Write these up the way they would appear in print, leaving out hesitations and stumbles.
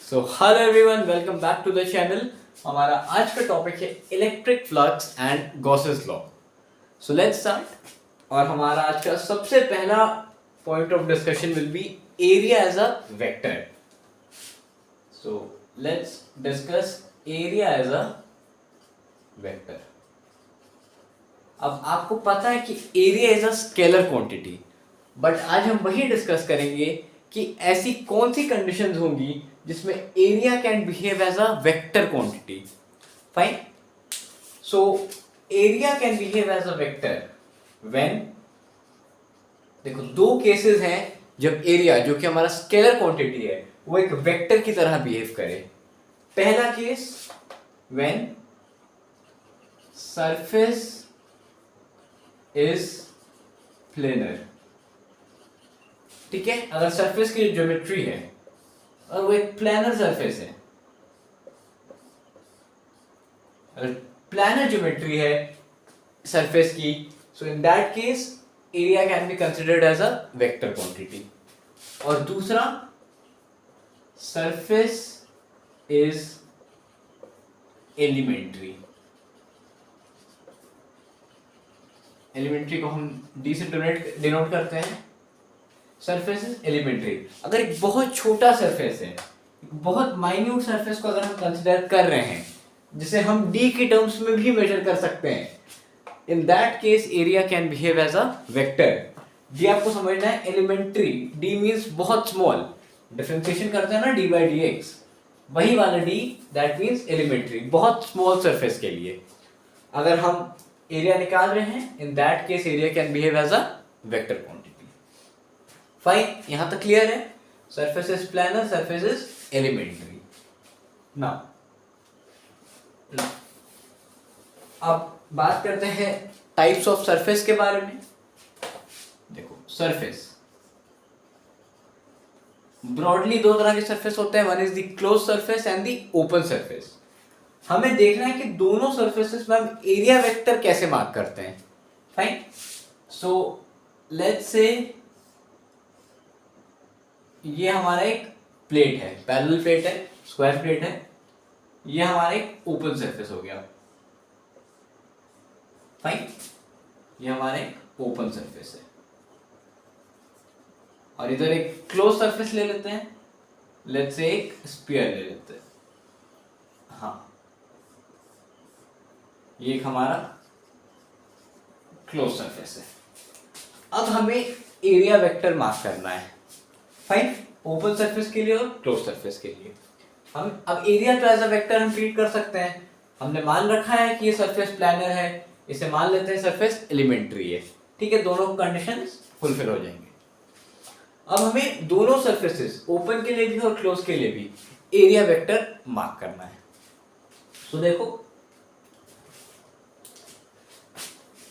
So hello everyone, welcome back to the channel. हमारा आज का टॉपिक है electric flux and Gauss's law. So let's start. और हमारा आज का सबसे पहला point of discussion will be area as a vector. So let's discuss area as a vector. अब आपको पता है कि area is a scalar quantity, but आज हम वही डिस्कस करेंगे कि ऐसी कौन सी कंडीशंस होंगी जिसमें area can behave as a vector quantity. Fine. So area can behave as a vector when, देखो दो केसेस हैं जब एरिया जो कि हमारा स्केलर क्वांटिटी है वो एक वेक्टर की तरह बिहेव करे। पहला case when surface is planar. ठीक है, अगर सरफेस की ज्योमेट्री है और वो एक प्लानर सरफेस है, अगर प्लानर ज्योमेट्री है सरफेस की, so in that case area can be considered as a vector quantity. और दूसरा, सरफेस इज एलिमेंट्री। एलिमेंट्री को हम डी से डिनोट करते हैं। Surface is elementary. अगर एक बहुत छोटा सरफेस है, एक बहुत माइन्यूट सरफेस को अगर हम कंसिडर कर रहे हैं जिसे हम डी के टर्म्स में भी मेजर कर सकते हैं, in that case area can behave as a vector. D आपको समझना है एलिमेंट्री, डी मींस बहुत स्मॉल। डिफरेंशिएशन करते हैं ना डी बाई डी एक्स, वही वाला डी दैट मींस एलिमेंट्री, बहुत स्मॉल सरफेस के लिए अगर हम एरिया निकाल रहे हैं, in that case area can behave as a vector quantity. Fine, यहां तक क्लियर है। Surface is planar, surface is elementary. Now अब बात करते हैं टाइप्स ऑफ सरफेस के बारे में। देखो सरफेस ब्रॉडली दो तरह के सरफेस होते हैं, one is the close surface and the open surface. हमें देखना है कि दोनों सरफेसेस में हम एरिया वेक्टर कैसे मार्क करते हैं। फाइन। सो लेट्स से ये हमारा एक प्लेट है, पैरेलल प्लेट है, स्क्वायर प्लेट है। ये हमारा एक ओपन सरफेस हो गया। फाइन, ये हमारा एक ओपन सरफेस है। और इधर एक क्लोज सरफेस ले लेते हैं, लेट्स से एक स्फीयर ले लेते हैं। हाँ, ये एक हमारा क्लोज सरफेस है। अब हमें एरिया वेक्टर मार्क करना है। फाइन, ओपन सरफेस के लिए और क्लोज सरफेस के लिए। हम अब एरिया तो एज अ वेक्टर हम ट्रीट कर सकते हैं। हमने मान रखा है कि ये सरफेस प्लानर है, इसे मान लेते हैं सरफेस एलिमेंट्री है। ठीक है, दोनों कंडीशंस फुलफिल हो जाएंगे। अब हमें दोनों सरफेसेस, ओपन के लिए भी और क्लोज के लिए भी, एरिया वेक्टर मार्क करना है। तो देखो,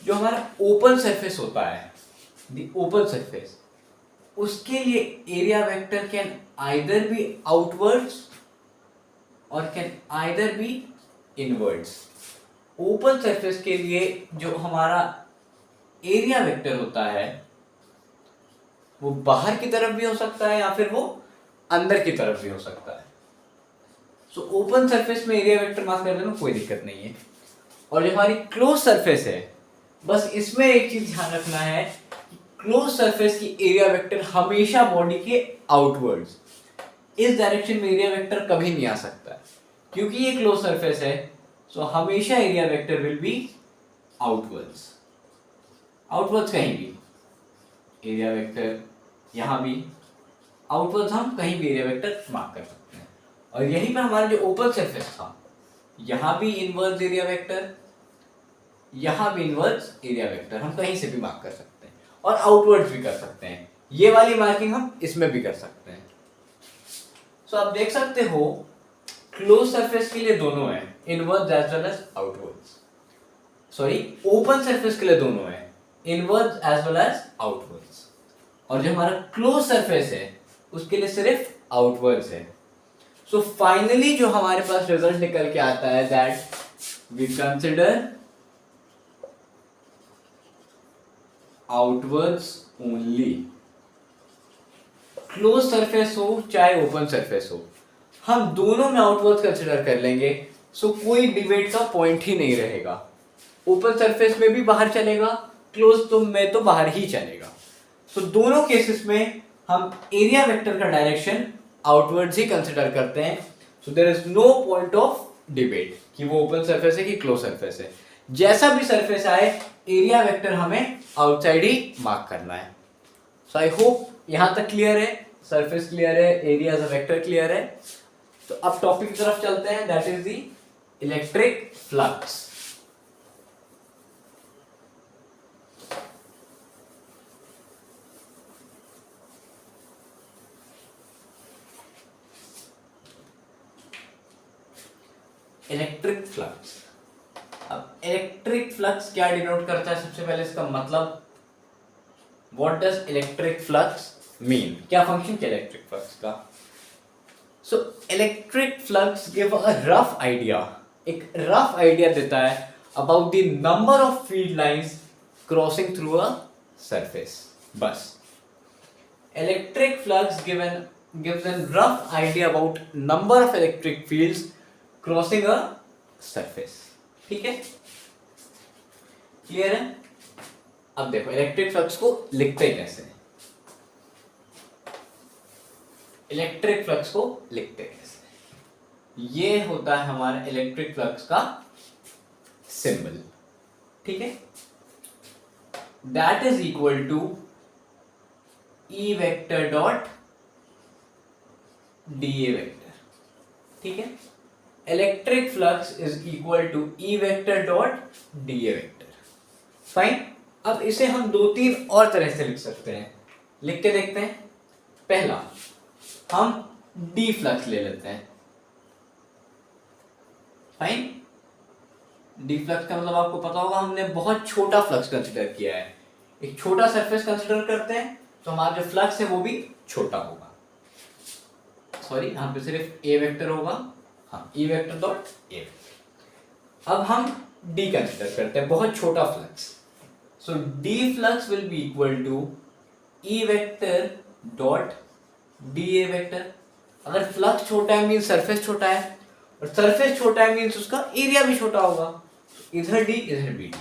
जो हमारा ओपन सरफेस होता है, द ओपन सरफेस, उसके लिए area vector can either be outwards और can either be inwards. Open surface के लिए जो हमारा एरिया वेक्टर होता है वो बाहर की तरफ भी हो सकता है या फिर वो अंदर की तरफ भी हो सकता है। सो ओपन सरफेस में एरिया वेक्टर मार्क करने में कोई दिक्कत नहीं है। और जो हमारी क्लोज सरफेस है, बस इसमें एक चीज ध्यान रखना है कि क्लोज सरफेस की एरिया वेक्टर हमेशा बॉडी के आउटवर्ड्स, इस डायरेक्शन में एरिया वेक्टर कभी नहीं आ सकता है, क्योंकि ये क्लोज सरफेस है। सो हमेशा area vector will be outwards. Outwards कहीं भी एरिया वेक्टर, यहां भी आउटवर्ड्स हम कहीं भी एरिया वेक्टर मार्क कर सकते हैं। और यहीं पर हमारा जो ओपन सरफेस था, यहां भी इनवर्स एरिया वेक्टर, यहां भी इनवर्स एरिया वेक्टर हम कहीं से भी मार्क कर सकते हैं और आउटवर्ड्स भी कर सकते हैं। ये वाली मार्किंग हम इसमें भी कर सकते हैं। सो आप देख सकते हो क्लोज सरफेस के लिए दोनों है, inverse as well as outwards. Sorry, open surface के लिए दोनों है, inverse as well as outwards. और जो हमारा क्लोज सरफेस है उसके लिए सिर्फ आउटवर्ड्स है। सो फाइनली जो हमारे पास रिजल्ट निकल के आता है, that we consider outwards only. Close surface हो चाहे ओपन सरफेस हो, हम दोनों में आउटवर्ड्स कंसिडर कर लेंगे, सो कोई डिबेट का पॉइंट ही नहीं रहेगा। ओपन सरफेस में भी बाहर चलेगा, क्लोज तो में तो बाहर ही चलेगा। सो दोनों केसेस में हम एरिया वेक्टर का डायरेक्शन आउटवर्ड्स ही कंसिडर करते हैं। So there is no point of debate कि वो ओपन सरफेस है कि क्लोज सरफेस है। जैसा भी सरफेस आए, एरिया वेक्टर हमें आउटसाइड ही मार्क करना है। सो आई होप यहां तक क्लियर है, सरफेस क्लियर है, area as a vector clear है। तो अब टॉपिक की तरफ चलते हैं, that is the electric flux. Electric flux, अब इलेक्ट्रिक फ्लक्स क्या डिनोट करता है? सबसे पहले इसका मतलब, what does electric flux mean, क्या फंक्शन क्या इलेक्ट्रिक फ्लक्स का? So electric flux give a rough idea, एक रफ आइडिया देता है about the number of field lines crossing through a surface. बस electric flux gives a rough idea about number of electric fields crossing a surface. ठीक है, clear है? अब देखो electric flux को लिखते कैसे, इलेक्ट्रिक फ्लक्स को लिखते कैसे, ये होता है हमारा इलेक्ट्रिक फ्लक्स का सिंबल। ठीक है, that is equal to E vector dot D A vector. ठीक है, electric flux is equal to E vector dot D A vector. Fine, अब इसे हम दो तीन और तरह से लिख सकते हैं, लिख के देखते हैं। पहला, हम डी फ्लक्स ले लेते हैं। फाइन, डी फ्लक्स का मतलब आपको पता होगा, हमने बहुत छोटा फ्लक्स कंसिडर किया है। एक छोटा सरफेस कंसिडर करते हैं तो हमारा जो फ्लक्स है वो भी छोटा होगा। सॉरी, यहां पे सिर्फ ए वेक्टर होगा, हाँ, ई वेक्टर डॉट ए। अब हम डी कंसिडर करते हैं, बहुत छोटा flux. So D flux will be equal to E vector dot D A vector. अगर फ्लक्स छोटा है मीन सरफेस छोटा है, और सरफेस छोटा है मीन उसका एरिया भी छोटा होगा, इधर डी इधर बी डी।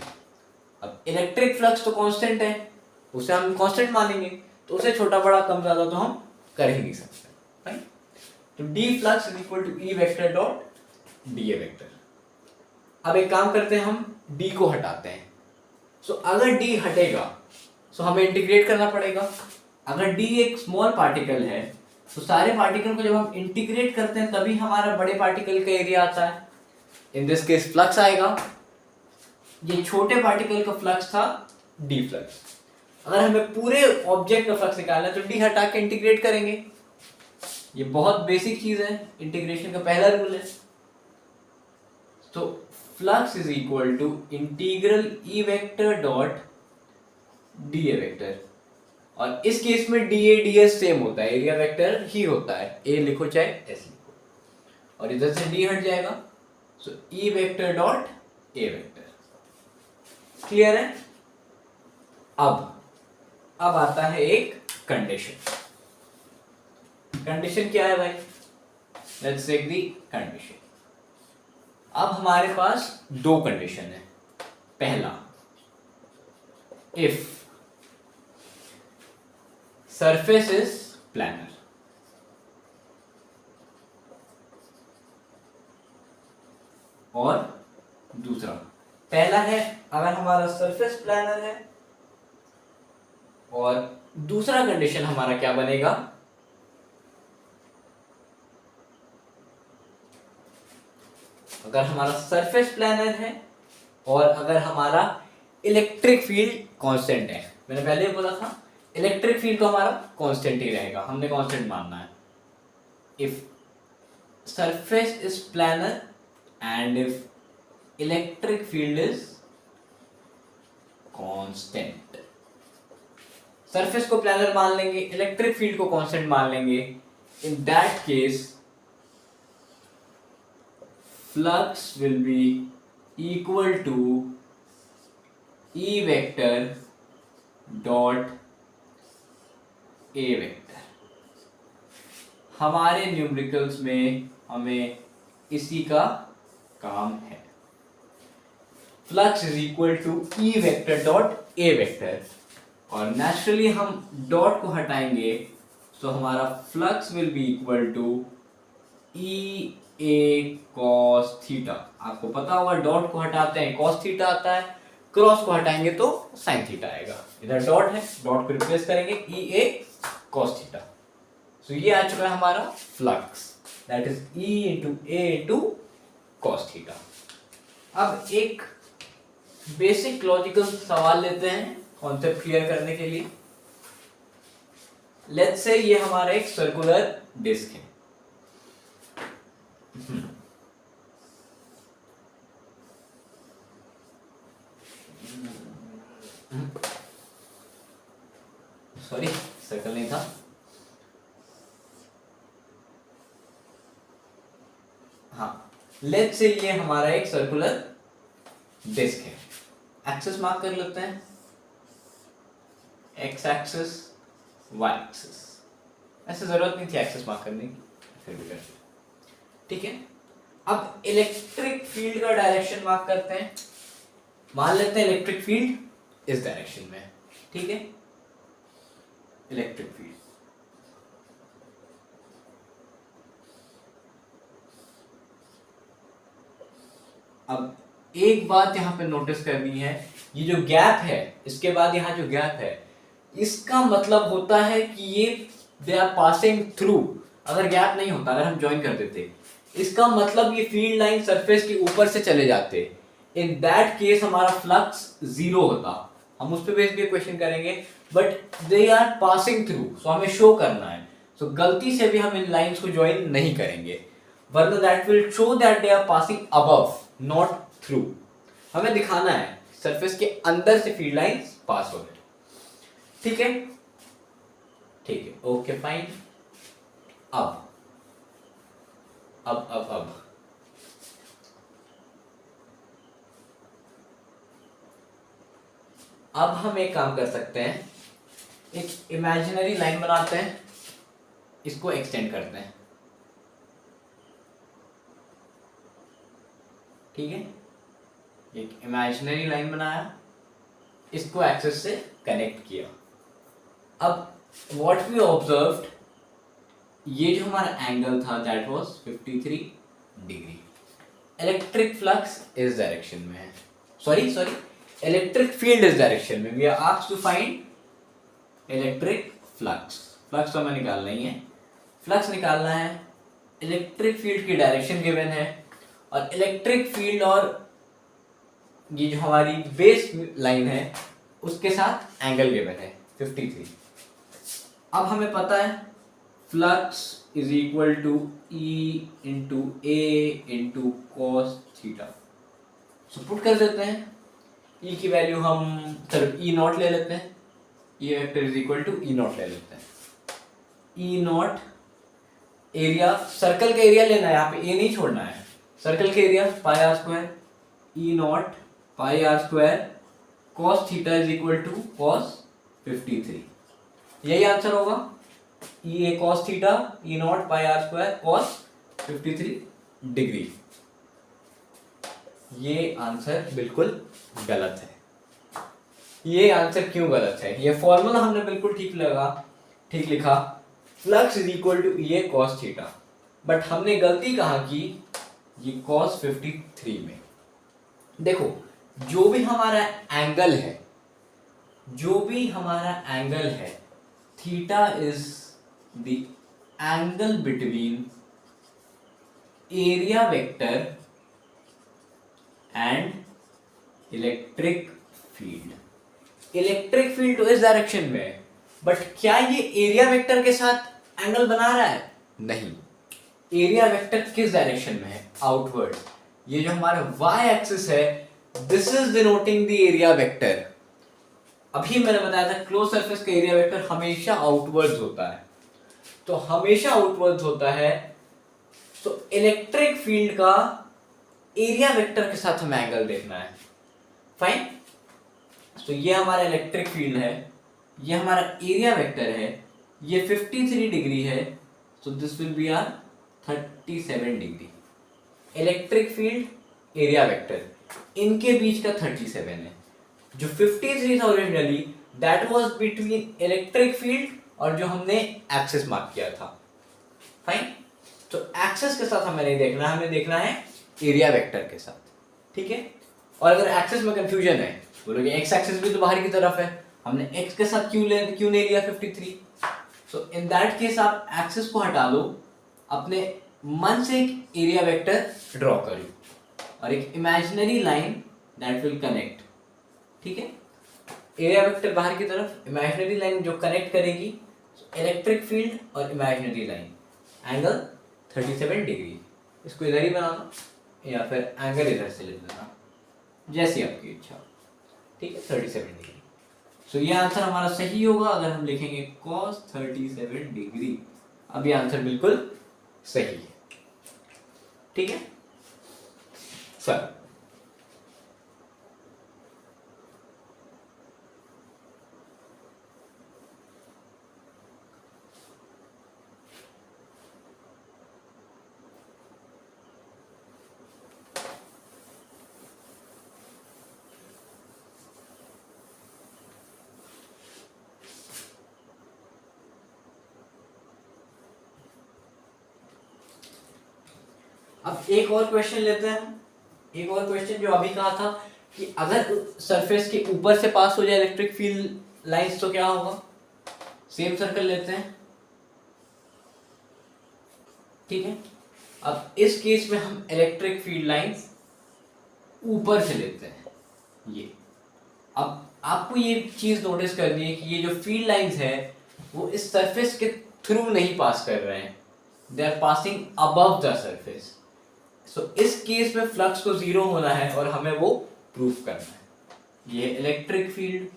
अब इलेक्ट्रिक फ्लक्स तो कांस्टेंट है, उसे हम कांस्टेंट मानेंगे, तो उसे छोटा बड़ा कम ज्यादा तो हम कर ही नहीं सकते। राइट, तो D flux is equal to E vector dot D A vector. अब एक काम करते हैं, हम डी को हटाते हैं। सो अगर डी हटेगा तो हमें इंटीग्रेट करना पड़ेगा। अगर डी एक स्मॉल पार्टिकल है तो सारे पार्टिकल को जब हम इंटीग्रेट करते हैं तभी हमारा बड़े पार्टिकल का एरिया आता है। इन दिस केस फ्लक्स आएगा, ये छोटे पार्टिकल का फ्लक्स था डी फ्लक्स। अगर हमें पूरे ऑब्जेक्ट का फ्लक्स निकालना है तो डी हटा के इंटीग्रेट करेंगे। ये बहुत बेसिक चीज है, इंटीग्रेशन का पहला रूल है। तो flux is equal to integral E vector dot D A vector, और इस केस में D A D S same होता है, एरिया वेक्टर ही होता है, ए लिखो चाहे एस लिखो, और इधर से डी हट जाएगा। So E vector dot A vector. Clear है? अब आता है एक कंडीशन। कंडीशन क्या है भाई? Let's take the condition. अब हमारे पास दो कंडीशन है। पहला, इफ सरफेस इज प्लैनर, और दूसरा, पहला है अगर हमारा सरफेस प्लैनर है, और दूसरा कंडीशन हमारा क्या बनेगा? अगर हमारा सरफेस प्लैनर है और अगर हमारा इलेक्ट्रिक फील्ड कांस्टेंट है। मैंने पहले ही बोला था इलेक्ट्रिक फील्ड तो हमारा कांस्टेंट ही रहेगा, हमने कांस्टेंट मानना है। If surface is planar and if electric field is constant, surface को प्लैनर मान लेंगे, इलेक्ट्रिक फील्ड को कांस्टेंट मान लेंगे, in that case flux will be equal to E vector dot A vector। हमारे न्यूमेरिकल्स में हमें इसी का काम है। Flux is equal to E vector dot A vector, और नेचुरली हम डॉट को हटाएंगे तो हमारा flux will be equal to E A cos theta. आपको पता होगा डॉट को हटाते हैं कॉस थीटा आता है, क्रॉस को हटाएंगे तो साइन थीटा आएगा। इधर डॉट है, डॉट को रिप्लेस करेंगे ई ए कॉस थीटा। सो ये आ चुका है हमारा flux, that is E into A into cos theta. अब एक बेसिक लॉजिकल सवाल लेते हैं कॉन्सेप्ट क्लियर करने के लिए। लेट्स से ये हमारा एक सर्कुलर डिस्क है। सॉरी, सर्कल नहीं था। हाँ, लेट्स से ये हमारा एक सर्कुलर डिस्क है। एक्सिस मार्क कर लेते हैं, एक्स एक्सिस, वाई एक्सिस। ऐसे जरूरत नहीं थी एक्सिस मार्क करने की, फिर भी कर ठीक है। अब इलेक्ट्रिक फील्ड का डायरेक्शन मार्क करते हैं। मान लेते हैं इलेक्ट्रिक फील्ड इस डायरेक्शन में, ठीक है। इलेक्ट्रिक फील्ड अब एक बात यहां पे नोटिस करनी है, ये जो गैप है इसके बाद यहां जो गैप है इसका मतलब होता है कि ये दे आर पासिंग थ्रू। अगर गैप नहीं होता, अगर हम ज्वाइन कर देते, इसका मतलब ये फील्ड लाइन सरफेस के ऊपर से चले जाते। इन दैट केस हमारा फ्लक्स जीरो होता। हम उस पर बेस भी क्वेश्चन करेंगे, but they are passing through, so हमें शो करना है। सो गलती से भी हम इन लाइंस को ज्वाइन नहीं करेंगे, वरना that will show that they are passing above not through. हमें दिखाना है सरफेस के अंदर से फील्ड लाइंस पास हो रहे, ठीक है। ठीक है, ओके फाइन। अब अब अब अब अब हम एक काम कर सकते हैं, एक इमेजिनरी लाइन बनाते हैं, इसको एक्सटेंड करते हैं, ठीक है। एक इमेजिनरी लाइन बनाया, इसको एक्सिस से कनेक्ट किया। अब व्हाट वी ऑब्जर्व्ड, ये जो हमारा एंगल था that was 53 degree. Electric flux इस डायरेक्शन में है, सॉरी इलेक्ट्रिक फील्ड इस डायरेक्शन में। We are asked to find electric flux. Flux तो हमें निकालना ही है, फ्लक्स निकालना है। इलेक्ट्रिक फील्ड की डायरेक्शन गिवन है, और इलेक्ट्रिक फील्ड और ये जो हमारी बेस लाइन है उसके साथ एंगल गिवन है 53। अब हमें पता है flux is equal to E into A into cos theta. So put कर देते हैं, ई की वैल्यू हम चलो ई नॉट ले लेते हैं, E vector is equal to E not ले लेते हैं। ई नॉट एरिया, सर्कल का एरिया लेना है, यहाँ पे ए नहीं छोड़ना है। सर्कल का area pi are square, E naught pi are square cos theta is equal to cos 53। यही आंसर होगा, E A cos theta, E naught pi are square cos 53 degree. ये आंसर बिल्कुल गलत है। ये आंसर क्यों गलत है? ये फॉर्मूला हमने बिल्कुल ठीक लिखा, flux is equal to E A cos theta, but हमने गलती कहाँ की, ये कॉस 53 में। देखो जो भी हमारा एंगल है, theta is the angle between area vector and electric field. Electric field तो इस डायरेक्शन में है, बट क्या ये एरिया वेक्टर के साथ एंगल बना रहा है? नहीं। एरिया वेक्टर किस डायरेक्शन में है? आउटवर्ड। ये जो हमारा y एक्सिस है, this is denoting the area vector. अभी मैंने बताया था क्लोज सरफेस का एरिया वेक्टर हमेशा आउटवर्ड्स होता है, तो हमेशा आउटवर्ड्स होता है। तो इलेक्ट्रिक फील्ड का एरिया वेक्टर के साथ हमें एंगल देखना है। फाइन। तो ये हमारा इलेक्ट्रिक फील्ड है, ये हमारा एरिया वेक्टर है, ये 53 डिग्री है, So this will be our 37 degree. Electric field area vector इनके बीच का 37 है. जो 53 था originally that was between electric field और जो हमने एक्सिस मार्क किया था. फाइन. तो एक्सिस के साथ हमें नहीं देखना, हमें देखना है एरिया वेक्टर के साथ. ठीक है. और अगर एक्सिस में कंफ्यूजन है, बोलोगे एक्स एक्सिस भी तो बाहर की तरफ है, हमने एक्स के साथ क्यों नहीं लिया 53. सो इन दैट केस आप एक्सिस को हटा दो, अपने मन से एक एरिया वेक्टर ड्रॉ कर लो और एक imaginary line that will connect. ठीक है. एरिया वेक्टर बाहर की तरफ, इमेजिनरी लाइन जो कनेक्ट करेगी इलेक्ट्रिक फील्ड और इमेजिनरी लाइन, एंगल 37 डिग्री. इसको इधर ही बनाना या फिर एंगल इधर से ले लेना, जैसी आपकी इच्छा. ठीक है. 37 डिग्री. सो ये आंसर हमारा सही होगा अगर हम लिखेंगे cos 37 डिग्री. अब ये आंसर बिल्कुल सही है. ठीक है सर. अब एक और क्वेश्चन लेते हैं. एक और क्वेश्चन जो अभी कहा था कि अगर सरफेस के ऊपर से पास हो जाए इलेक्ट्रिक फील्ड लाइंस तो क्या होगा. सेम सर्कल लेते हैं. ठीक है. अब इस केस में हम इलेक्ट्रिक फील्ड लाइंस ऊपर से लेते हैं. ये अब आपको ये चीज नोटिस करनी है कि ये जो फील्ड लाइंस है वो इस सरफेस के थ्रू नहीं पास कर रहे हैं, they are passing above the surface. So इस केस में फ्लक्स को जीरो होना है और हमें वो प्रूफ करना है. ये इलेक्ट्रिक फील्ड.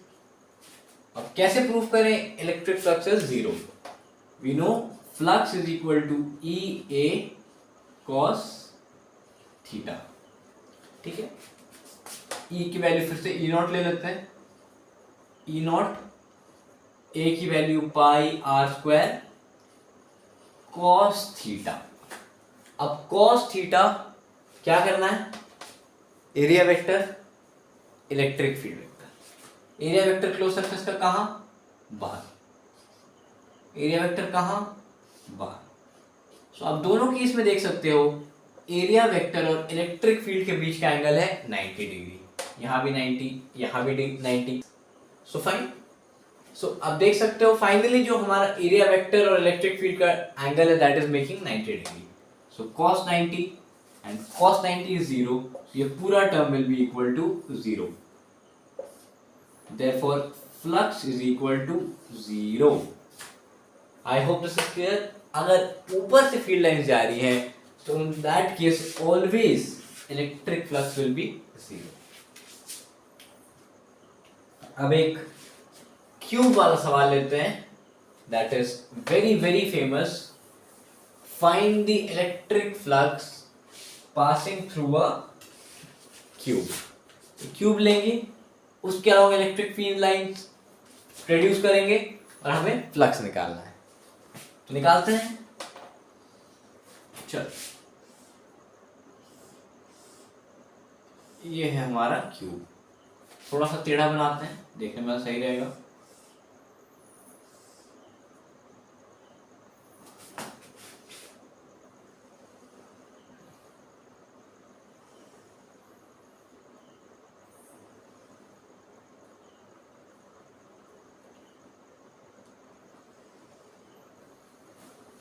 अब कैसे प्रूफ करें electric flux is zero. We know flux is equal to E A cos theta. ठीक है. ई की वैल्यू फिर से ई नॉट ले लेते हैं. ई नॉट, ए की value pi are square cos theta. अब cos थीटा क्या करना है, area vector electric field vector. Area vector close surface का कहां, बाहर. एरिया वेक्टर कहां, बाहर. सो आप दोनों केस में देख सकते हो एरिया वेक्टर और इलेक्ट्रिक फील्ड के बीच का एंगल है 90 डिग्री. यहां भी 90, यहां भी 90. So fine. सो आप देख सकते हो फाइनली जो हमारा एरिया वेक्टर और इलेक्ट्रिक फील्ड का एंगल है that is making 90 degree. So cos 90 and cos 90 is 0. ये पूरा term will be equal to 0. Therefore, flux is equal to 0. I hope this is clear. अगर ऊपर से फील्ड लाइन जा रही है तो in that case always electric flux will be 0. अब एक क्यूब वाला सवाल लेते हैं. That is very very famous. Find the electric flux passing through a cube. Cube लेंगे, उसके अलावा इलेक्ट्रिक फील्ड लाइंस प्रोड्यूस करेंगे और हमें फ्लक्स निकालना है. तो निकालते हैं. चलो ये है हमारा क्यूब. थोड़ा सा टेढ़ा बनाते हैं, देखने में सही रहेगा.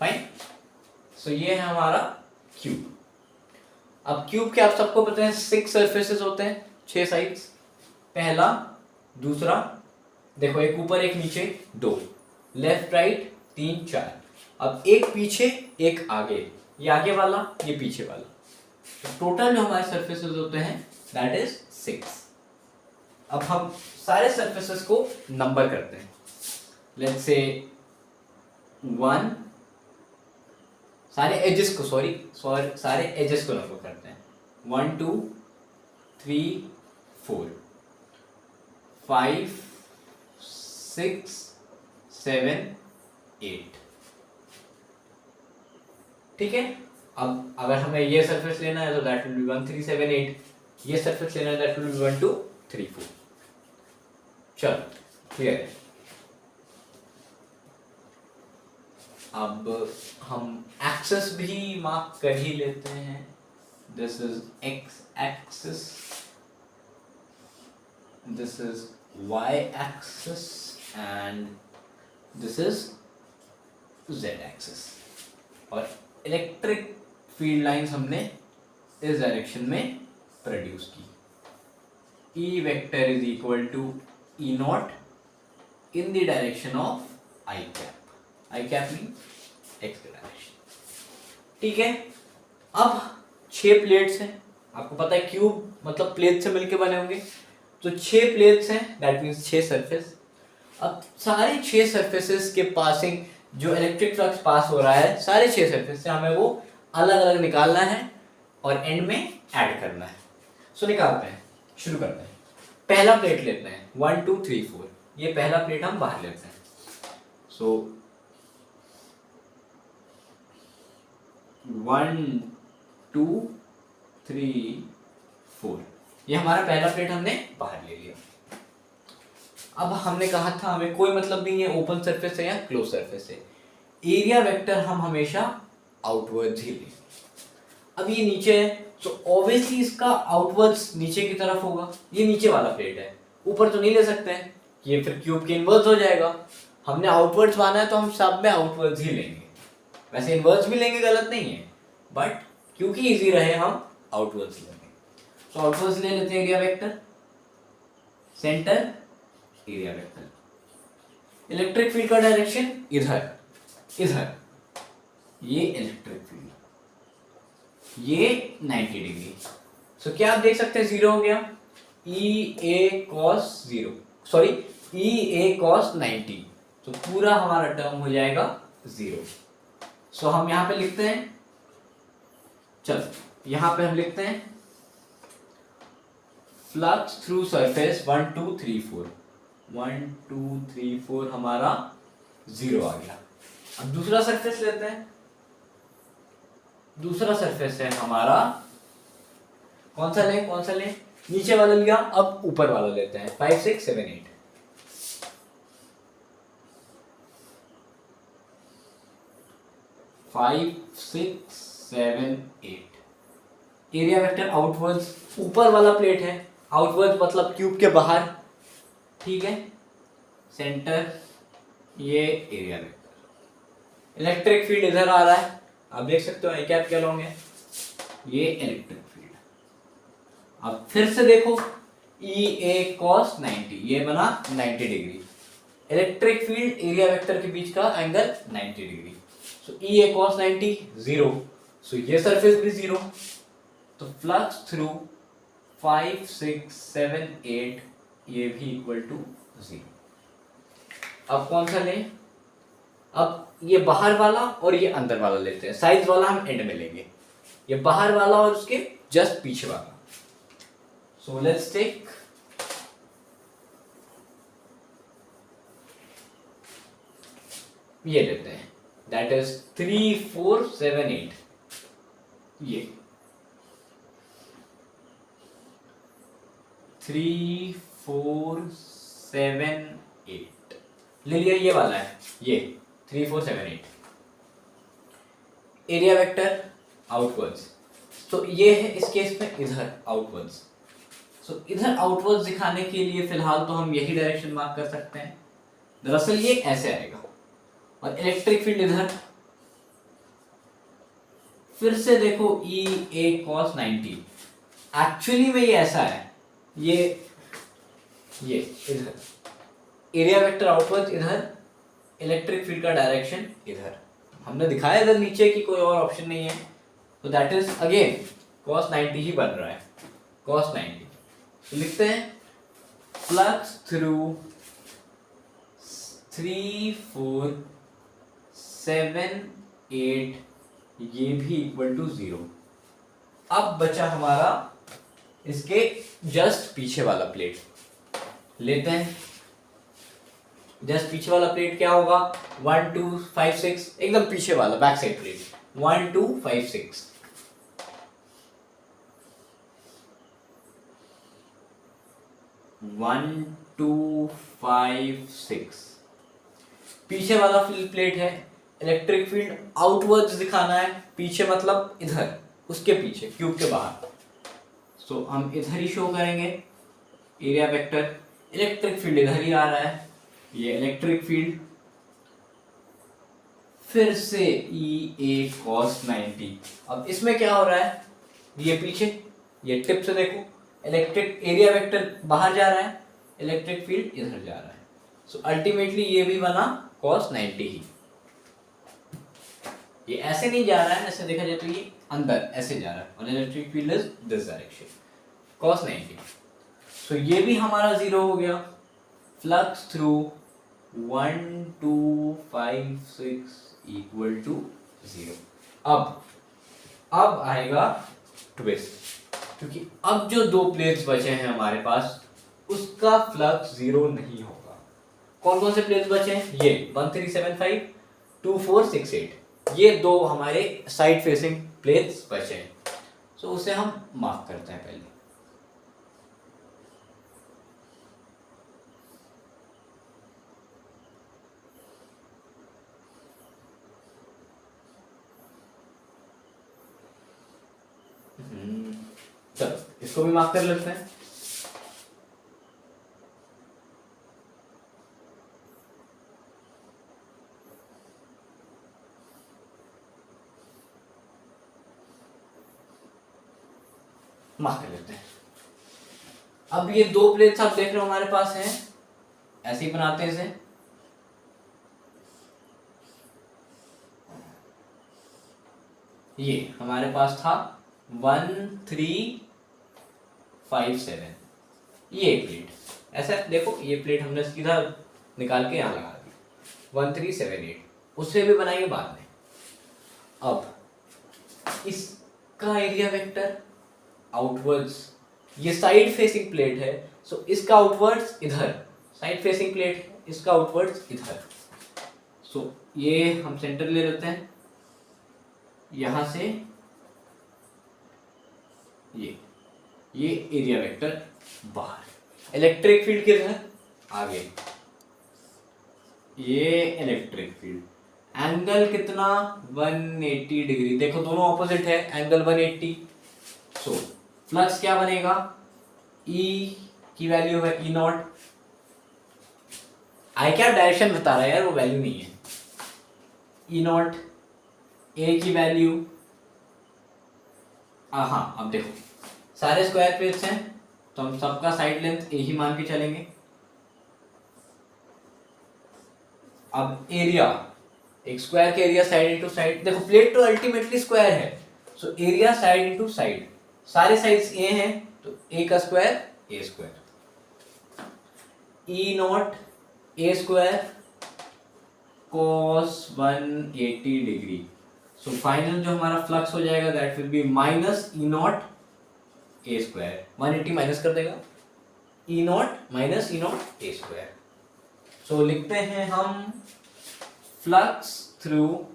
फाइन. सो ये है हमारा क्यूब. अब क्यूब के आप सबको पता है 6 सरफेसेस होते हैं, 6 साइड्स. पहला, दूसरा, देखो एक ऊपर एक नीचे, 2 लेफ्ट राइट, 3 4. अब एक पीछे एक आगे, ये आगे वाला ये पीछे वाला. तो टोटल जो हमारे सरफेसेस होते हैं दैट इज 6. अब हम सारे सरफेसेस को नंबर करते हैं. लेट्स से 1, सारे एजेस को सारे एजेस को नंबर करते हैं. 1 2 3 4 5 6 7 8. ठीक है। अब अगर हमें ये सरफेस लेना है तो दैट विल बी 1378, ये सरफेस लेना है दैट विल बी 1234। चलो क्लियर है। अब हम एक्सेस भी मार्क कर ही लेते हैं। This is X axis, this is Y axis and this is Z axis. और इलेक्ट्रिक फील्ड लाइंस हमने इस डायरेक्शन में प्रोड्यूस की। E vector is equal to E not in the direction of I cap. I cap mean X के direction. ठीक है। अब 6 plates हैं, आपको पता है क्यूब मतलब प्लेट से मिलके बने होंगे, तो 6 प्लेट्स हैं, दैट मीन्स 6 सरफेस। अब सारे 6 सरफेसेस के पासिंग जो इलेक्ट्रिक फ्लक्स पास हो रहा है, सारे 6 सरफेस से हमें वो अलग अलग निकालना है और एंड में ऐड करना है। सो निकालते हैं, शुरू करते हैं। पहला प्लेट लेते हैं 1 2 3 4, ये पहला प्लेट हम बाहर लेते हैं। सो 1 2 3 4, ये हमारा पहला प्लेट हमने बाहर ले लिया। अब हमने कहा था हमें कोई मतलब नहीं है ओपन सरफेस है या क्लोज सरफेस है, एरिया वेक्टर हम हमेशा आउटवर्ड्स ही लें। अब ये नीचे है तो ऑब्वियसली इसका आउटवर्ड्स नीचे की तरफ होगा, ये नीचे वाला प्लेट है, ऊपर तो नहीं ले सकते हैं, ये फिर क्यूब के इनवर्स हो जाएगा। हमने आउटवर्ड्स माना है तो हम सब में आउटवर्ड्स ही लेंगे। वैसे इनवर्स भी लेंगे गलत नहीं है, बट क्योंकि इजी रहे हम आउटवर्ड्स लेंगे। तो आउटवर्ड्स ले लेते हैं area vector, centre area vector. Electric field का डायरेक्शन इधर इधर, ये इलेक्ट्रिक फील्ड, ये 90 डिग्री। सो क्या आप देख सकते हैं 0 हो गया, ई A cos 0, sorry E A cos 90, तो पूरा हमारा टर्म हो जाएगा 0। सो हम यहां पे लिखते हैं, चलो यहां पे हम लिखते हैं फ्लक्स थ्रू सरफेस 1 2 3 4, 1 2 3 4 हमारा 0 आ गया। अब दूसरा सरफेस लेते हैं, दूसरा सरफेस है हमारा, कौन सा लें, नीचे वाला लिया, अब ऊपर वाला लेते हैं 5 6 7 8। 5 6 7 8, एरिया वेक्टर आउटवर्ड्स, ऊपर वाला प्लेट है, आउटवर्ड्स मतलब क्यूब के बाहर, ठीक है। सेंटर ये एरिया वेक्टर, इलेक्ट्रिक फील्ड इधर आ रहा है, आप देख सकते हो आई कैप क्या लॉन्ग है, ये इलेक्ट्रिक फील्ड। अब फिर से देखो ई ए कॉस 90, ये बना 90 degree, electric field area vector के बीच का angle 90 degree. So E A cos 90 0, सो ये सरफेस भी 0, तो फ्लक्स थ्रू 5 6 7 8 ये भी इक्वल टू 0। अब कौन सा लें, अब ये बाहर वाला और ये अंदर वाला लेते हैं, साइज वाला हम एंड में लेंगे, ये बाहर वाला और उसके जस्ट पीछे वाला। सो लेट्स टेक ये लेते हैं, दैट इज 3 4 7 8, ये 3 4 7 8 ले लिया, ये वाला है, ये 3 4 7 8 एरिया वेक्टर आउटवर्ड्स। तो ये है इस केस में इधर आउटवर्ड्स। सो इधर आउटवर्ड्स दिखाने के लिए फिलहाल तो हम यही डायरेक्शन मार्क कर सकते हैं, दरअसल ये ऐसे आएगा। और इलेक्ट्रिक फील्ड इधर, फिर से देखो ई ए कॉस 90, एक्चुअली में ये ऐसा है, ये इधर एरिया वेक्टर आउटवर्ड्स इधर, इलेक्ट्रिक फील्ड का डायरेक्शन इधर। हमने दिखाया इधर नीचे की कोई और ऑप्शन नहीं है, तो दैट इज अगेन cos 90 ही बन रहा है, cos 90। तो लिखते हैं फ्लक्स थ्रू 3 4 7 8 ये भी इक्वल टू 0। अब बचा हमारा इसके जस्ट पीछे वाला प्लेट, लेते हैं। जस्ट पीछे वाला प्लेट क्या होगा, 1 2 5 6, एकदम पीछे वाला बैक साइड प्लेट, 1 2 5 6 1 2 5 6 पीछे वाला फील्ड प्लेट है, इलेक्ट्रिक फील्ड आउटवर्ड्स दिखाना है, पीछे मतलब इधर, उसके पीछे क्यूब के बाहर। सो हम इधर ही शो करेंगे एरिया वेक्टर। इलेक्ट्रिक फील्ड इधर ही आ रहा है, ये इलेक्ट्रिक फील्ड, फिर से ई ए कॉस 90। अब इसमें क्या हो रहा है, ये पीछे, ये टिप से देखो, इलेक्ट्रिक एरिया वेक्टर बाहर जा रहा है, इलेक्ट्रिक फील्ड इधर जा रहा है। सो अल्टीमेटली ये भी बना cos 90 ही। ये ऐसे नहीं जा रहा है, ऐसे देखा जाए तो ये अंदर ऐसे जा रहा है, और electric field is this direction, cos 90। So ये भी हमारा जीरो हो गया। Flux through 1 2 5 6 equal to 0। अब आएगा ट्विस्ट, क्योंकि अब जो दो प्लेट्स बचे हैं हमारे पास, उसका फ्लक्स जीरो नहीं होगा। कौन कौन से प्लेट्स बचे हैं, ये 1375 2468, ये दो हमारे साइड फेसिंग प्लेट्स बचे हैं। सो उसे हम मार्क करते हैं पहले। चलो इसको भी मार्क कर लेते हैं। मार्क कर लेते हैं। अब ये दो प्लेट्स आप देख रहे हो हमारे पास हैं, ऐसे ही बनाते हैं इसे। ये हमारे पास था 1357, ये प्लेट ऐसा देखो, ये प्लेट हमने सीधा निकाल के यहाँ लगा दी, 1378, उससे भी बनाएंगे बाद में। अब इसका एरिया वेक्टर आउटवर्ड्स, ये साइड फेसिंग प्लेट है, सो इसका आउटवर्ड्स इधर, साइड फेसिंग प्लेट है, इसका आउटवर्ड्स इधर। सो ये हम सेंटर ले लेते हैं, यहां से ये एरिया वेक्टर बाहर, इलेक्ट्रिक फील्ड किधर आगे, ये इलेक्ट्रिक फील्ड, एंगल कितना 180 डिग्री, देखो दोनों ऑपोजिट है, एंगल 180। सो फ्लक्स क्या बनेगा, E की वैल्यू है E नॉट, आई क्या डायरेक्शन बता रहा है यार, वो वैल्यू नहीं है, E नॉट, A की वैल्यू, हाँ अब देखो सारे स्क्वायर प्लेट्स हैं, तो हम सबका साइड लेंथ A ही मान के चलेंगे। अब एरिया, एक स्क्वायर के एरिया साइड इनटू साइड, देखो प्लेट तो अल्टीमेटली स्क्वायर है, so area side into side, सारे साइड्स ए हैं, तो ए का square a square, E not a square cos 180 degree. So final जो हमारा फ्लक्स हो जाएगा that will be minus E not a square, 180 minus कर देगा, E naught minus E not a square. So लिखते हैं हम flux through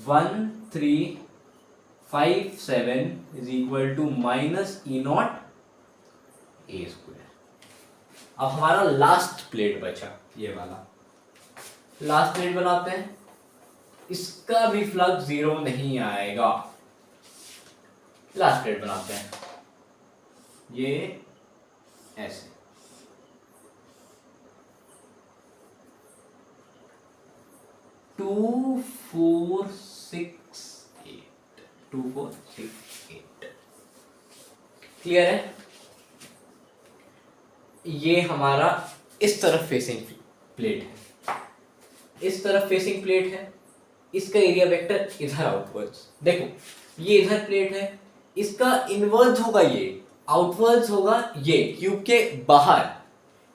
1357 is equal to minus E not a square. अब हमारा लास्ट प्लेट बचा, ये वाला लास्ट प्लेट बनाते हैं, इसका भी फ्लक्स जीरो नहीं आएगा। लास्ट प्लेट बनाते हैं, ये ऐसे, टू 2468 क्लियर है। ये हमारा इस तरफ फेसिंग प्लेट है, इस तरफ फेसिंग प्लेट है, इसका एरिया वेक्टर इधर आउटवर्ड्स, देखो ये इधर प्लेट है, इसका इनवर्स होगा, ये आउटवर्ड्स होगा, ये क्यूब के बाहर,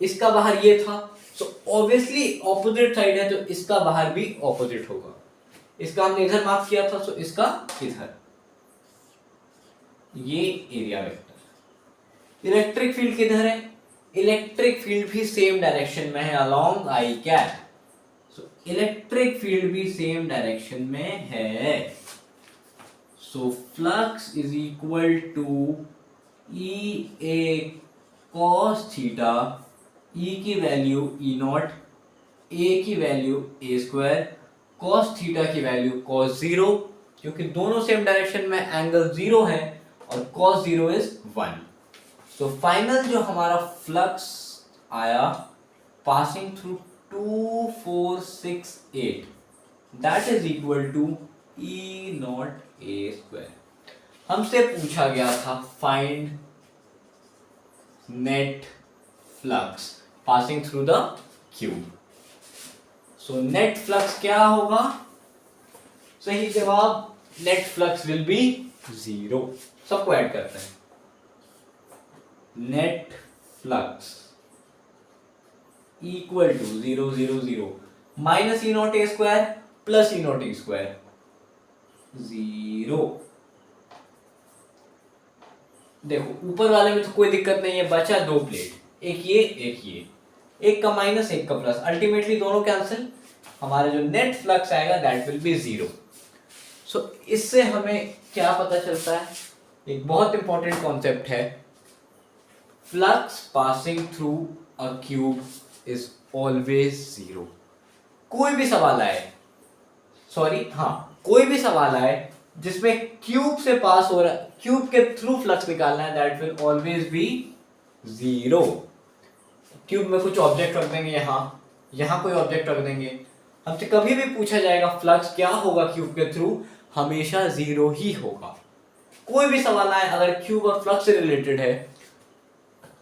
इसका बाहर ये था, सो ऑब्वियसली ऑपोजिट साइड है, तो इसका बाहर भी ऑपोजिट होगा, इसका हमने इधर मार्क किया था, सो इसका इधर, ये एरिया वेक्टर। इलेक्ट्रिक फील्ड किधर है, इलेक्ट्रिक फील्ड भी सेम डायरेक्शन में है, along I cap, so electric field भी सेम डायरेक्शन में है। So flux is equal to E A cos theta, E की वैल्यू ई नॉट, ए की value A square, cos theta की value cos zero, क्योंकि दोनों सेम डायरेक्शन में angle zero है और cos zero is 1। So final जो हमारा फ्लक्स आया passing through 2 4 6 8 that is equal to E not a square. हमसे पूछा गया था find net flux passing through the cube. So net flux क्या होगा? सही जवाब net flux will be zero. सबको ऐड करते हैं। Net flux equal to 0 0 0 minus E not a square plus E not a square, zero. देखो ऊपर वाले में तो कोई दिक्कत नहीं है, बचा दो प्लेट, एक ये एक ये, एक का माइनस एक का प्लस, अल्टीमेटली दोनों कैंसिल, हमारा जो नेट फ्लक्स आएगा दैट विल बी जीरो। सो इससे हमें क्या पता चलता है? एक बहुत इंपॉर्टेंट कॉन्सेप्ट है, flux passing through a cube is always zero. कोई भी सवाल आए, सॉरी हाँ, कोई भी सवाल आए जिसमें क्यूब से पास हो रहा, क्यूब के थ्रू फ्लक्स निकालना है, that will always be zero. Cube में कुछ ऑब्जेक्ट रख देंगे, यहां कोई ऑब्जेक्ट रख देंगे, हमसे कभी भी पूछा जाएगा फ्लक्स क्या होगा क्यूब के थ्रू, हमेशा जीरो ही होगा। कोई भी सवाल आए अगर क्यूब और फ्लक्स से रिलेटेड है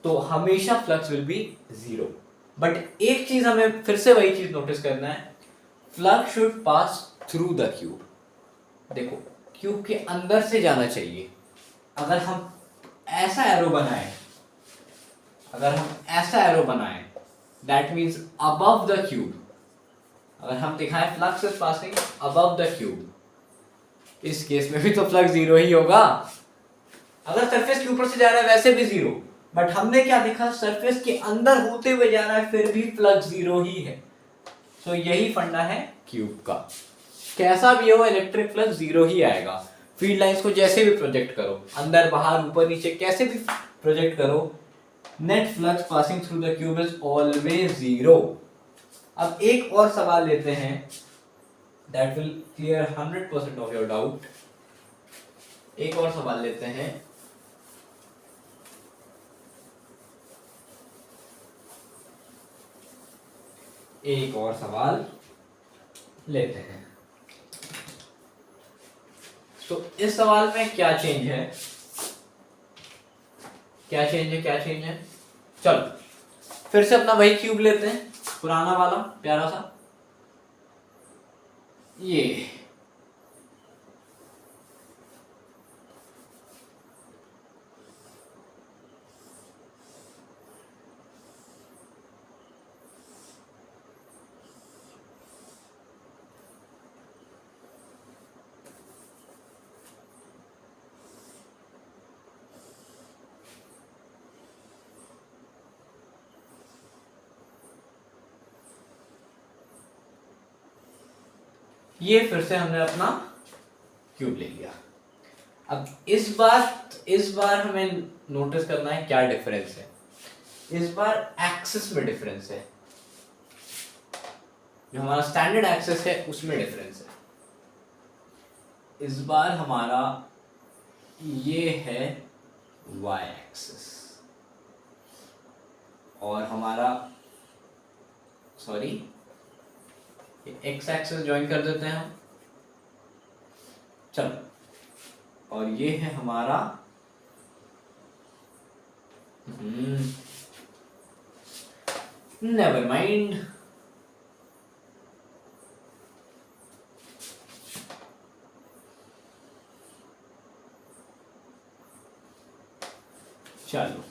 तो हमेशा flux will be zero. But एक चीज हमें फिर से वही चीज नोटिस करना है, flux should pass through the cube. देखो क्यूब के अंदर से जाना चाहिए। अगर हम ऐसा एरो बनाए, अगर हम ऐसा एरो बनाए that means above the cube, अगर हम दिखाएं flux is passing above the cube, इस केस में भी तो फ्लक्स जीरो ही होगा। अगर सरफेस के ऊपर से जा रहा है वैसे भी जीरो, बट हमने क्या देखा, सरफेस के अंदर होते हुए जा रहा है फिर भी फ्लक्स जीरो ही है। सो यही फंडा है क्यूब का, कैसा भी हो इलेक्ट्रिक फ्लक्स जीरो ही आएगा। फील्ड लाइंस को जैसे भी प्रोजेक्ट करो, अंदर बाहर ऊपर नीचे कैसे भी प्रोजेक्ट करो, net flux passing through the cube is always zero. अब एक और सवाल लेते हैं, that will clear 100% of your doubt. एक और सवाल लेते हैं, एक और सवाल लेते हैं। तो इस सवाल में क्या चेंज है, क्या चेंज है, क्या चेंज है? चलो फिर से अपना वही क्यूब लेते हैं, पुराना वाला प्यारा सा, ये फिर से हमने अपना क्यूब ले लिया। अब इस बार हमें नोटिस करना है क्या डिफरेंस है। इस बार एक्सिस में डिफरेंस है, जो हमारा स्टैंडर्ड एक्सिस है उसमें डिफरेंस है। इस बार हमारा ये है y एक्सिस और हमारा सॉरी x एक्सिस ज्वाइन कर देते हैं हम, चलो, और ये है हमारा नेवर माइंड, चलो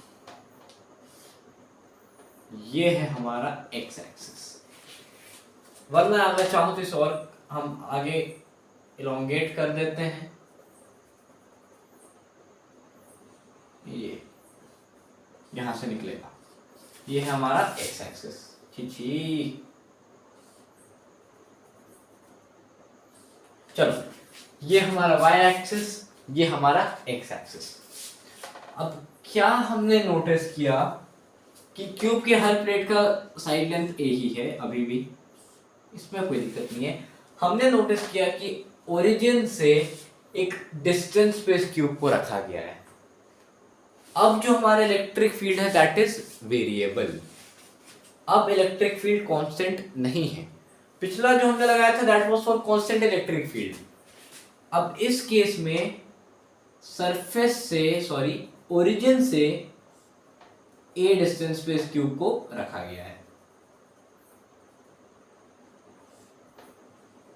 ये है हमारा x एक्सिस। वरना अगर चाहूं तो इस और हम आगे इलोंगेट कर देते हैं, ये यहां से निकलेगा, ये है हमारा x एक्सिस। छी चलो, ये हमारा y एक्सिस, ये हमारा x एक्सिस। अब क्या हमने नोटिस किया कि क्यूब के हर प्लेट का साइड लेंथ ए ही है अभी भी, इसमें कोई दिक्कत नहीं है। हमने नोटिस किया कि ओरिजिन से एक डिस्टेंस पे इस क्यूब को रखा गया है। अब जो हमारा इलेक्ट्रिक फील्ड है दैट इज वेरिएबल। अब इलेक्ट्रिक फील्ड कांस्टेंट नहीं है। पिछला जो हमने लगाया था that was for constant electric field. अब इस केस में सरफेस से, सॉरी, ओरिजिन से ए डिस्टेंस पे इस क्यूब को रखा गया है।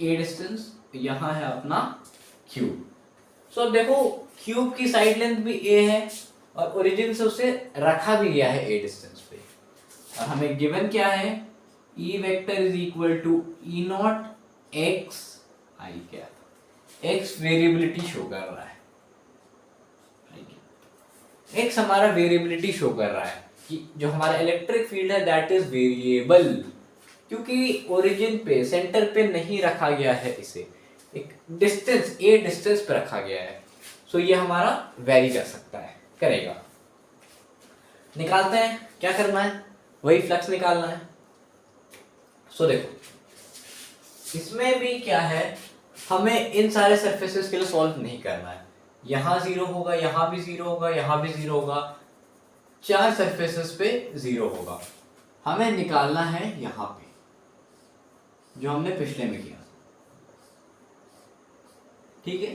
ए डिस्टेंस यहां है अपना क्यूब। सो अब देखो, क्यूब की साइड लेंथ भी ए है और ओरिजिन से उसे रखा भी गया है ए डिस्टेंस पे। और हमें गिवन क्या है, E vector is equal to E not x I cap. X variability show कर रहा है, एक्स हमारा वेरिएबिलिटी शो कर रहा है कि जो हमारा इलेक्ट्रिक फील्ड है दैट इज वेरिएबल, क्योंकि ओरिजिन पे, सेंटर पे नहीं रखा गया है इसे, एक डिस्टेंस, ए डिस्टेंस पे रखा गया है। सो ये हमारा वेरी कर सकता है, करेगा। निकालते हैं, क्या करना है, वही फ्लक्स निकालना है। सो देखो, इसमें भी क्या है, हमें इन सारे सरफेसेस के लिए सॉल्व नहीं करना है। यहां जीरो होगा, यहां भी जीरो होगा, यहां भी जीरो होगा, 4 सरफेसेस पे जीरो होगा। हमें निकालना है यहां पे, जो हमने पिछले में किया, ठीक है।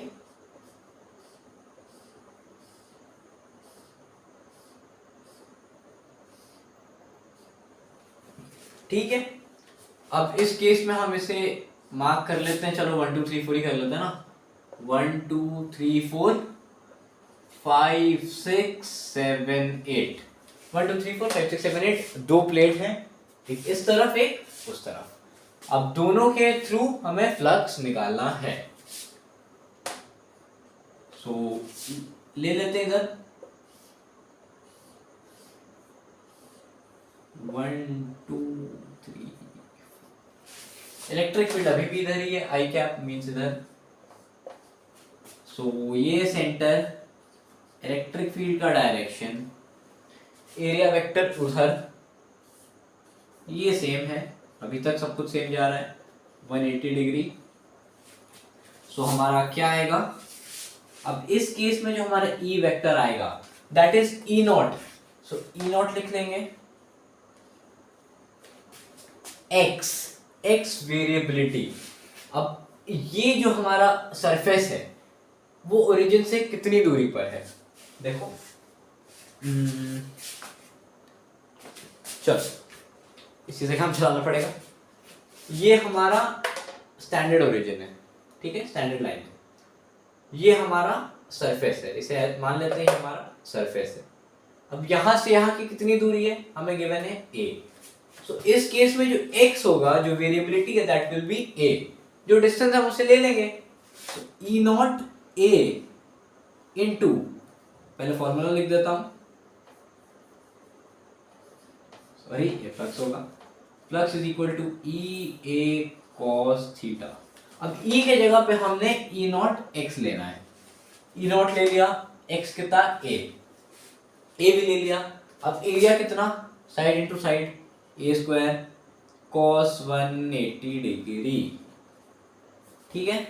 ठीक है, अब इस केस में हम इसे मार्क कर लेते हैं। चलो 1 2 3 4 ही कर लेते हैं ना। 1 2 3 4 5 6 7 8, 1 2 3 4 5 6 7 8, 2 प्लेट हैं, एक इस तरफ एक उस तरफ। अब दोनों के थ्रू हमें फ्लक्स निकालना है। सो ले लेते हैं इधर 1 2 3। इलेक्ट्रिक फील्ड अभी भी इधर ही है, आई कैप मीन्स इधर। सो ये सेंटर, इलेक्ट्रिक फील्ड का डायरेक्शन, एरिया वेक्टर उधर, ये सेम है, अभी तक सब कुछ सेम जा रहा है 180 डिग्री। सो हमारा क्या आएगा, अब इस केस में जो हमारा ई वेक्टर आएगा that is e not. So E not लिख लेंगे, एक्स, एक्स वेरिएबिलिटी। अब ये जो हमारा सरफेस है वो ओरिजिन से कितनी दूरी पर है, देखो। चलो इसी से काम चलाना पड़ेगा। ये हमारा स्टैंडर्ड ओरिजिन है, ठीक है, स्टैंडर्ड लाइन है। ये हमारा सरफेस है, इसे मान लेते हैं हमारा सरफेस है। अब यहां से यहां की कितनी दूरी है, हमें गिवन है a। सो इस केस में जो x होगा, जो वेरिएबिलिटी है दैट विल बी a, जो डिस्टेंस हम उसे ले लेंगे। ई नॉट a इनटू, पहले फॉर्मूला लिख देता हूं, सॉरी ये फ्लक्स होगा, flux is equal to E A cos theta. अब e के जगह पे हमने ई नॉट एक्स लेना है। ई नॉट ले लिया, x कितना a भी ले लिया। अब एरिया कितना, साइड इंटू साइड, ए स्क्वायर कॉस 180 डिग्री, ठीक है।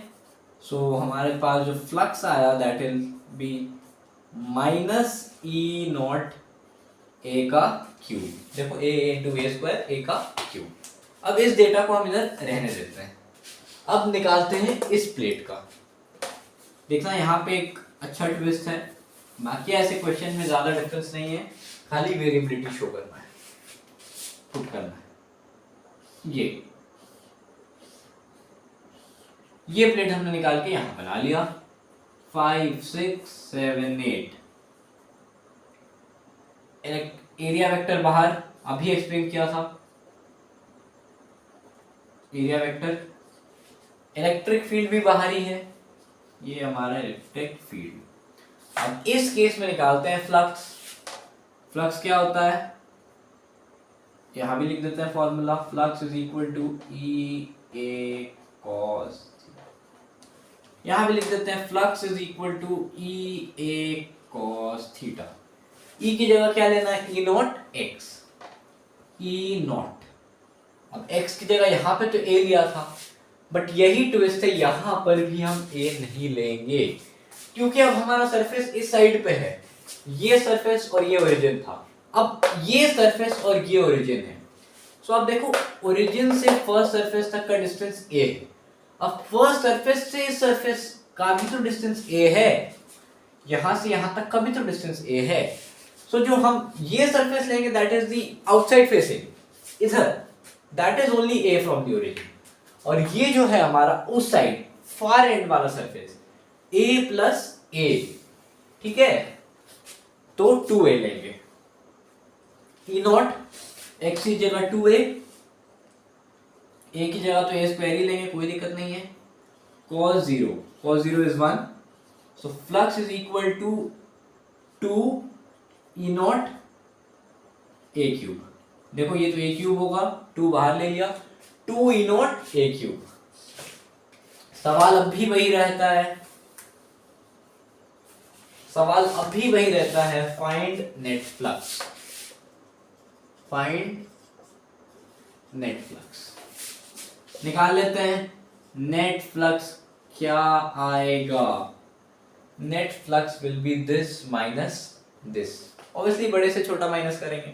सो हमारे पास जो फ्लक्स आया that will be minus E not a का क्यूब। देखो ए इंटू ए स्क्वायर, ए का क्यूब। अब इस डेटा को हम इधर रहने देते हैं। अब निकालते हैं इस प्लेट का। देखना यहाँ पे एक अच्छा ट्विस्ट है, बाकी ऐसे क्वेश्चन में ज्यादा डिफरेंस नहीं है, खाली वेरिएबिलिटी शो करना है, पुट करना है। ये प्लेट हमने निकाल के यहां बना लिया। 5 6 7 8, एरिया वेक्टर बाहर, अभी एक्सप्लेन किया था एरिया वेक्टर। इलेक्ट्रिक फील्ड भी बाहर ही है, ये हमारा इलेक्ट्रिक फील्ड। अब इस केस में निकालते हैं फ्लक्स। फ्लक्स क्या होता है, यहां भी लिख देते हैं formula, flux is equal to E A cos. यहाँ पे लिख देते हैं flux is equal to E A cos theta. E की जगह क्या लेना है, E not x, E naught. अब एक्स की जगह यहाँ पे तो ए लिया था, बट यही ट्विस्ट है, यहाँ पर भी हम ए नहीं लेंगे, क्योंकि अब हमारा सरफेस इस साइड पे है, ये सरफेस और ये ओरिजिन था, अब ये सरफेस और ये ओरिजिन है। सो अब देखो ओरिजिन से फर्स्ट सरफेस तक का डिस्टेंस ए है, अब फर्स्ट सरफेस से इस सरफेस का भी तो डिस्टेंस ए है, यहां से यहां तक का भी तो डिस्टेंस ए है। सो जो हम ये सरफेस लेंगे that is the outside facing इधर, that is only a from the origin, और ये जो है हमारा उस साइड फार एंड वाला सरफेस ए प्लस ए, ठीक है, तो 2a लेंगे, ई नॉट एक्स की जगह 2a, ए की जगह तो ए स्क्वायर ही लेंगे, कोई दिक्कत नहीं है, cos 0 is 1, so flux is equal to 2 E not a cube. देखो ये तो ए क्यूब होगा, 2 बाहर ले लिया, 2 ई नॉट ए क्यूब। सवाल अब भी वही रहता है, सवाल अब भी वही रहता है, find net flux, find net flux. निकाल लेते हैं, नेट फ्लक्स क्या आएगा, net flux will be this minus this, obviously बड़े से छोटा माइनस करेंगे,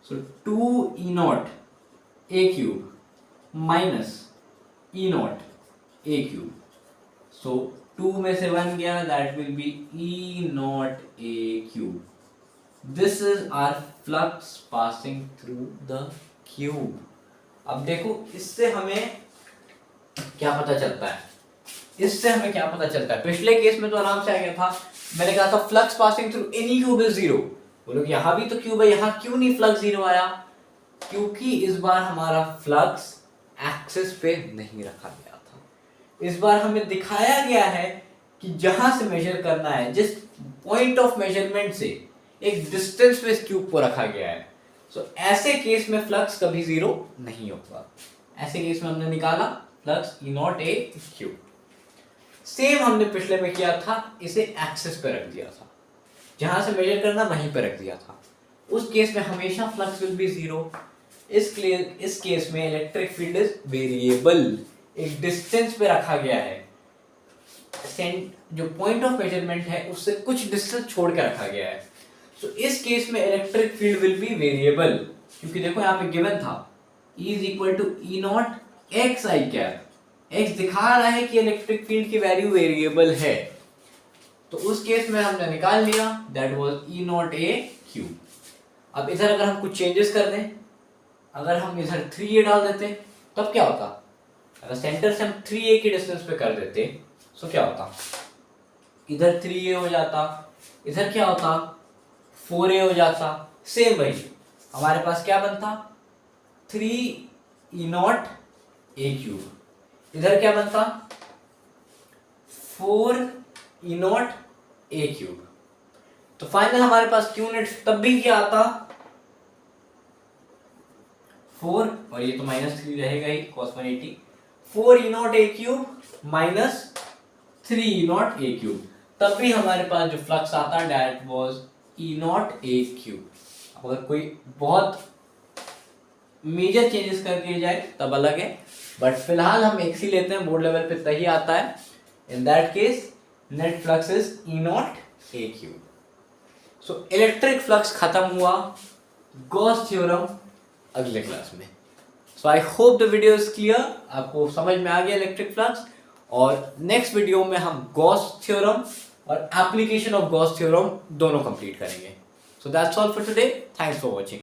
so 2 E not a cube minus E not a cube, so 2 में से 1 गया, that will be E not a cube. This is our flux passing through the cube. अब देखो इससे हमें क्या पता चलता है, इससे हमें क्या पता चलता है, पिछले केस में तो आराम से आ गया था, मैंने कहा था flux passing through any cube is 0, बोलो कि यहां भी तो क्यूब है, यहां क्यों नहीं फ्लक्स 0 आया, क्योंकि इस बार हमारा फ्लक्स एक्सिस पे नहीं रखा गया था, इस बार हमें दिखाया गया है कि जहां से मेजर करना है, जिस पॉइंट ऑफ मेजरमेंट से एक डिस्टेंस पे इस क्यूब को रखा गया है, सो ऐसे केस में फ्लक्स कभी 0 नहीं होगा। ऐसे केस में हमने निकाला flux E not a cube. Same हमने पिछले में किया था, इसे एक्सिस पे रख दिया था, जहां से मेजर करना वहीं पे रख दिया था, उस केस में हमेशा फ्लक्स विल बी 0। इस केस में इलेक्ट्रिक फील्ड इज वेरिएबल, एक डिस्टेंस पे रखा गया है, जो पॉइंट ऑफ मेजरमेंट है उससे कुछ डिस्टेंस छोड़ के रखा गया है, तो इस केस में electric field will be variable, क्योंकि देखो यहाँ पे गिवन था E is equal to E not x I cap, x दिखा रहा है कि इलेक्ट्रिक फील्ड की वैल्यू वेरिएबल है, तो उस केस में हमने निकाल लिया, that was E not a cube. अब इधर अगर हम कुछ चेंजेस कर दें, अगर हम इधर 3a डाल देते तब क्या होता, अगर सेंटर से हम 3a की डिस्टेंस पे कर देते तो क्या होता, इधर 3a हो जाता, इधर क्या होता 4a हो जाता, सेम वही हमारे पास क्या बनता 3 ई नॉट ए क्यूब, इधर क्या बनता 4 ई नॉट ए क्यूब। तो फाइनल हमारे पास क्यू नेट तब भी क्या आता 4, और ये तो -3 रहेगा ही, cos 180, 4 E not a cube minus 3 E not a cube, तब भी हमारे पास जो फ्लक्स आता that was E not a cube. अगर कोई बहुत मेजर चेंजेस करके जाए तब अलग है, बट फिलहाल हम एक्स ही लेते हैं, बोर्ड लेवल पे तभी आता है, in that case net flux is e not a cube. So electric flux खत्म हुआ, गॉस थ्योरम अगले क्लास में। So I hope the video is clear, आपको समझ में आ गया इलेक्ट्रिक फ्लक्स, और नेक्स्ट वीडियो में हम गॉस थ्योरम और एप्लीकेशन ऑफ गॉस थ्योरम दोनों कंप्लीट करेंगे। So that's all for today, thanks for watching.